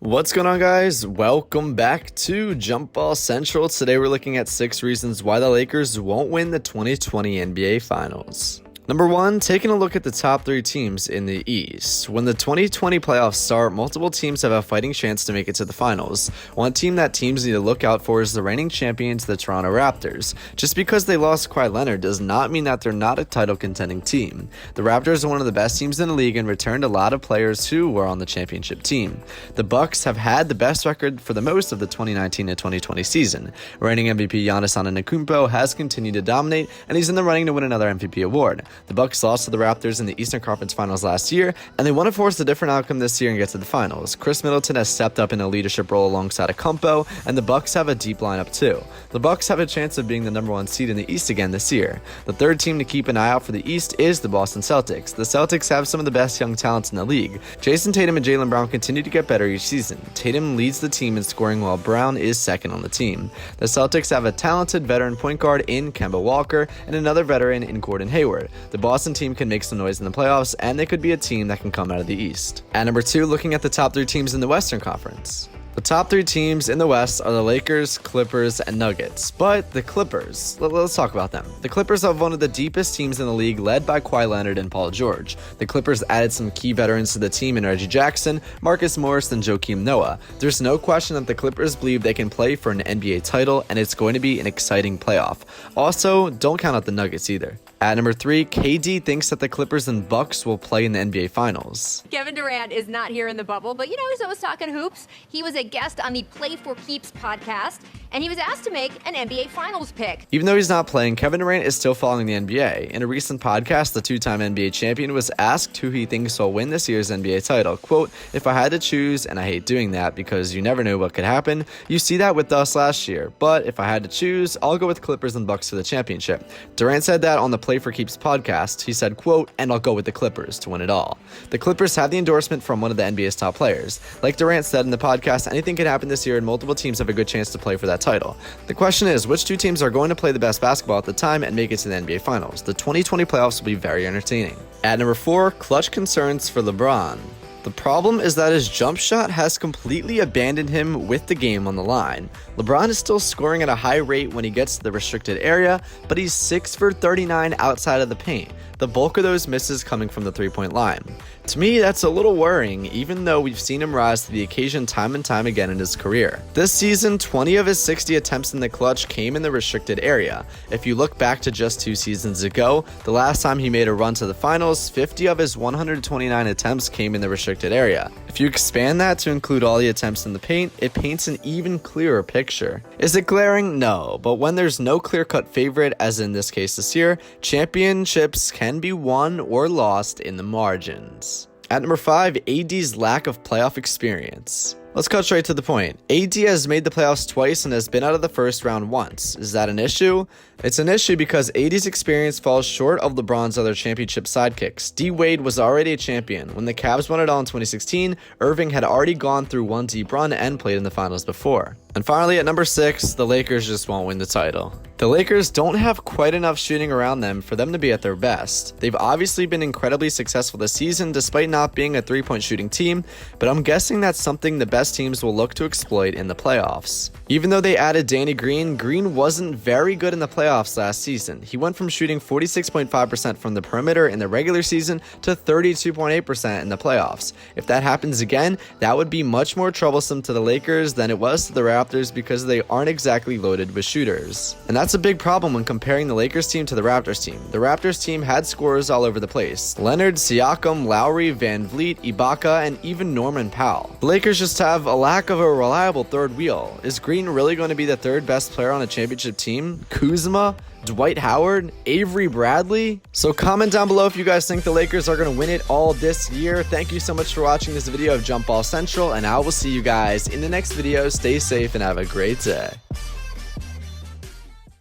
What's going on, guys? Welcome back to Jump Ball Central. Today we're looking at 6 reasons why the Lakers won't win the 2020 NBA Finals. Number 1, taking a look at the top 3 teams in the East. When the 2020 playoffs start, multiple teams have a fighting chance to make it to the finals. One team that teams need to look out for is the reigning champions, the Toronto Raptors. Just because they lost Kawhi Leonard does not mean that they're not a title contending team. The Raptors are one of the best teams in the league and returned a lot of players who were on the championship team. The Bucks have had the best record for the most of the 2019 to 2020 season. Reigning MVP Giannis Antetokounmpo has continued to dominate, and he's in the running to win another MVP award. The Bucks lost to the Raptors in the Eastern Conference Finals last year, and they want to force a different outcome this year and get to the finals. Chris Middleton has stepped up in a leadership role alongside Kumpo, and the Bucks have a deep lineup too. The Bucks have a chance of being the number 1 seed in the East again this year. The third team to keep an eye out for the East is the Boston Celtics. The Celtics have some of the best young talents in the league. Jason Tatum and Jaylen Brown continue to get better each season. Tatum leads the team in scoring while Brown is second on the team. The Celtics have a talented veteran point guard in Kemba Walker and another veteran in Gordon Hayward. The Boston team can make some noise in the playoffs, and they could be a team that can come out of the East. At number 2, looking at the top 3 teams in the Western Conference. The top 3 teams in the West are the Lakers, Clippers, and Nuggets. But the Clippers, let's talk about them. The Clippers have one of the deepest teams in the league, led by Kawhi Leonard and Paul George. The Clippers added some key veterans to the team in Reggie Jackson, Marcus Morris, and Joakim Noah. There's no question that the Clippers believe they can play for an NBA title, and it's going to be an exciting playoff. Also, don't count out the Nuggets either. At number 3, KD thinks that the Clippers and Bucks will play in the NBA Finals. Kevin Durant is not here in the bubble, but he's always talking hoops. He was a guest on the Play for Keeps podcast, and he was asked to make an NBA Finals pick. Even though he's not playing, Kevin Durant is still following the NBA. In a recent podcast, the 2-time NBA champion was asked who he thinks will win this year's NBA title. Quote, "If I had to choose, and I hate doing that because you never know what could happen, you see that with us last year, but if I had to choose, I'll go with Clippers and Bucks for the championship." Durant said that on the Play for Keeps podcast. He said, quote, "And I'll go with the Clippers to win it all." The Clippers have the endorsement from one of the NBA's top players. Like Durant said in the podcast, anything could happen this year and multiple teams have a good chance to play for that title. The question is, which 2 teams are going to play the best basketball at the time and make it to the NBA Finals? The 2020 playoffs will be very entertaining. At number 4, clutch concerns for LeBron. The problem is that his jump shot has completely abandoned him with the game on the line. LeBron is still scoring at a high rate when he gets to the restricted area, but he's 6 for 39 outside of the paint. The bulk of those misses coming from the 3-point line. To me, that's a little worrying, even though we've seen him rise to the occasion time and time again in his career. This season, 20 of his 60 attempts in the clutch came in the restricted area. If you look back to just 2 seasons ago, the last time he made a run to the finals, 50 of his 129 attempts came in the restricted area. If you expand that to include all the attempts in the paint, it paints an even clearer picture. Is it glaring? No, but when there's no clear-cut favorite, as in this case this year, championships can be won or lost in the margins. At number 5, AD's lack of playoff experience. Let's cut straight to the point. AD has made the playoffs twice and has been out of the first round once. Is that an issue? It's an issue because AD's experience falls short of LeBron's other championship sidekicks. D-Wade was already a champion. When the Cavs won it all in 2016, Irving had already gone through one deep run and played in the finals before. And finally, at number 6, the Lakers just won't win the title. The Lakers don't have quite enough shooting around them for them to be at their best. They've obviously been incredibly successful this season despite not being a 3-point shooting team, but I'm guessing that's something the best teams will look to exploit in the playoffs. Even though they added Danny Green, Green wasn't very good in the playoffs last season. He went from shooting 46.5% from the perimeter in the regular season to 32.8% in the playoffs. If that happens again, that would be much more troublesome to the Lakers than it was to the Raptors because they aren't exactly loaded with shooters. And that's a big problem when comparing the Lakers team to the Raptors team. The Raptors team had scorers all over the place. Leonard, Siakam, Lowry, Van Vliet, Ibaka, and even Norman Powell. The Lakers just have a lack of a reliable third wheel. Is Green really going to be the 3rd best player on a championship team? Kuzma? Dwight Howard? Avery Bradley? So comment down below if you guys think the Lakers are going to win it all this year. Thank you so much for watching this video of Jump Ball Central, and I will see you guys in the next video. Stay safe and have a great day.